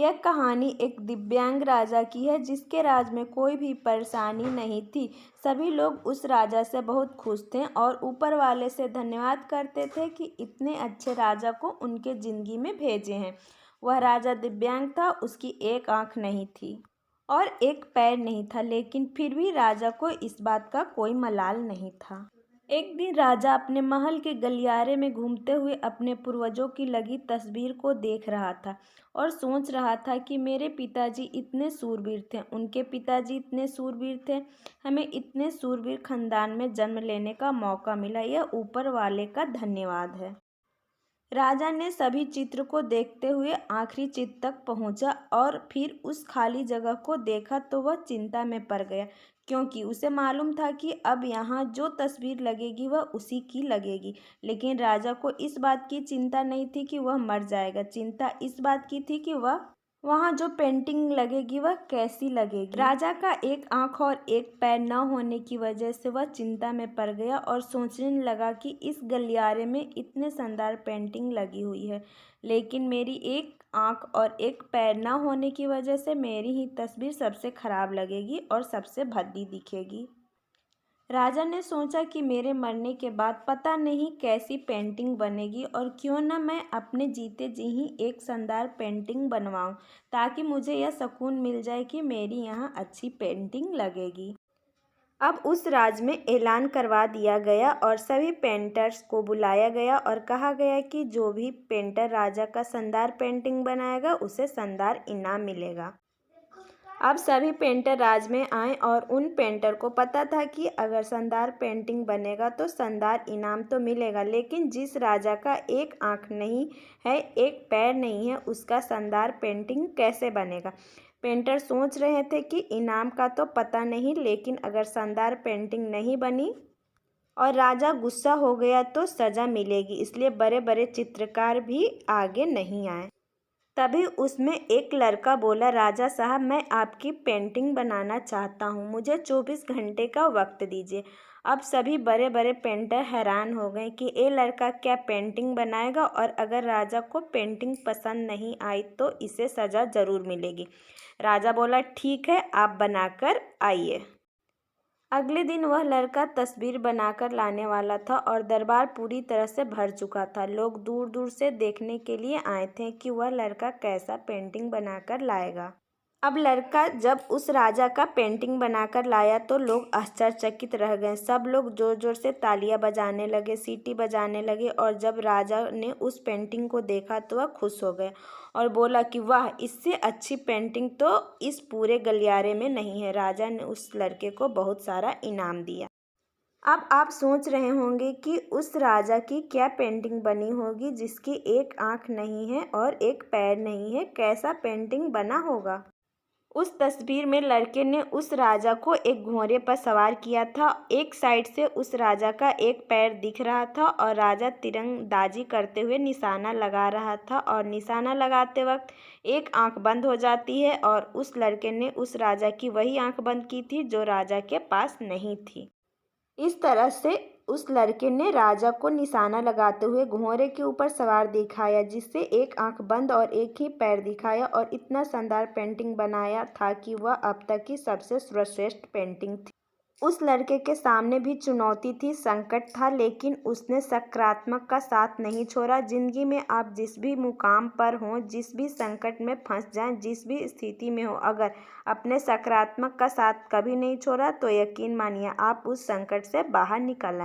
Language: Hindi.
यह कहानी एक दिव्यांग राजा की है जिसके राज में कोई भी परेशानी नहीं थी। सभी लोग उस राजा से बहुत खुश थे और ऊपर वाले से धन्यवाद करते थे कि इतने अच्छे राजा को उनके ज़िंदगी में भेजे हैं। वह राजा दिव्यांग था, उसकी एक आँख नहीं थी और एक पैर नहीं था, लेकिन फिर भी राजा को इस बात का कोई मलाल नहीं था। एक दिन राजा अपने महल के गलियारे में घूमते हुए अपने पूर्वजों की लगी तस्वीर को देख रहा था और सोच रहा था कि मेरे पिताजी इतने सूरवीर थे, उनके पिताजी इतने सूरवीर थे, हमें इतने सूरवीर खानदान में जन्म लेने का मौका मिला, यह ऊपर वाले का धन्यवाद है। राजा ने सभी चित्र को देखते हुए आखिरी चित्र तक पहुंचा और फिर उस खाली जगह को देखा तो वह चिंता में पड़ गया, क्योंकि उसे मालूम था कि अब यहाँ जो तस्वीर लगेगी वह उसी की लगेगी। लेकिन राजा को इस बात की चिंता नहीं थी कि वह मर जाएगा, चिंता इस बात की थी कि वह वहाँ जो पेंटिंग लगेगी वह कैसी लगेगी। राजा का एक आँख और एक पैर न होने की वजह से वह चिंता में पड़ गया और सोचने लगा कि इस गलियारे में इतने शानदार पेंटिंग लगी हुई है, लेकिन मेरी एक आँख और एक पैर न होने की वजह से मेरी ही तस्वीर सबसे खराब लगेगी और सबसे भद्दी दिखेगी। राजा ने सोचा कि मेरे मरने के बाद पता नहीं कैसी पेंटिंग बनेगी और क्यों न मैं अपने जीते जी ही एक शानदार पेंटिंग बनवाऊं, ताकि मुझे यह सुकून मिल जाए कि मेरी यहाँ अच्छी पेंटिंग लगेगी। अब उस राज में ऐलान करवा दिया गया और सभी पेंटर्स को बुलाया गया और कहा गया कि जो भी पेंटर राजा का शानदार पेंटिंग बनाएगा उसे शानदार इनाम मिलेगा। अब सभी पेंटर राज में आए और उन पेंटर को पता था कि अगर शानदार पेंटिंग बनेगा तो शानदार इनाम तो मिलेगा, लेकिन जिस राजा का एक आँख नहीं है, एक पैर नहीं है, उसका शानदार पेंटिंग कैसे बनेगा। पेंटर सोच रहे थे कि इनाम का तो पता नहीं, लेकिन अगर शानदार पेंटिंग नहीं बनी और राजा गुस्सा हो गया तो सज़ा मिलेगी, इसलिए बड़े बड़े चित्रकार भी आगे नहीं आए। तभी उसमें एक लड़का बोला, राजा साहब, मैं आपकी पेंटिंग बनाना चाहता हूँ, मुझे 24 घंटे का वक्त दीजिए। अब सभी बड़े बड़े पेंटर हैरान हो गए कि ये लड़का क्या पेंटिंग बनाएगा और अगर राजा को पेंटिंग पसंद नहीं आई तो इसे सज़ा ज़रूर मिलेगी। राजा बोला, ठीक है, आप बनाकर आइए। अगले दिन वह लड़का तस्वीर बनाकर लाने वाला था और दरबार पूरी तरह से भर चुका था। लोग दूर दूर से देखने के लिए आए थे कि वह लड़का कैसा पेंटिंग बनाकर लाएगा। अब लड़का जब उस राजा का पेंटिंग बनाकर लाया तो लोग आश्चर्यचकित रह गए। सब लोग जोर जोर से तालियां बजाने लगे, सीटी बजाने लगे और जब राजा ने उस पेंटिंग को देखा तो वह खुश हो गए और बोला कि वाह, इससे अच्छी पेंटिंग तो इस पूरे गलियारे में नहीं है। राजा ने उस लड़के को बहुत सारा इनाम दिया। अब आप सोच रहे होंगे कि उस राजा की क्या पेंटिंग बनी होगी जिसकी एक आँख नहीं है और एक पैर नहीं है, कैसा पेंटिंग बना होगा। उस तस्वीर में लड़के ने उस राजा को एक घोड़े पर सवार किया था। एक साइड से उस राजा का एक पैर दिख रहा था और राजा तीरंदाजी करते हुए निशाना लगा रहा था और निशाना लगाते वक्त एक आंख बंद हो जाती है और उस लड़के ने उस राजा की वही आंख बंद की थी जो राजा के पास नहीं थी। इस तरह से उस लड़के ने राजा को निशाना लगाते हुए घोड़े के ऊपर सवार दिखाया, जिससे एक आंख बंद और एक ही पैर दिखाया और इतना शानदार पेंटिंग बनाया था कि वह अब तक की सबसे सर्वश्रेष्ठ पेंटिंग थी। उस लड़के के सामने भी चुनौती थी, संकट था, लेकिन उसने सकारात्मक का साथ नहीं छोड़ा। जिंदगी में आप जिस भी मुकाम पर हों, जिस भी संकट में फंस जाएं, जिस भी स्थिति में हो, अगर अपने सकारात्मक का साथ कभी नहीं छोड़ा तो यकीन मानिए आप उस संकट से बाहर निकल आए।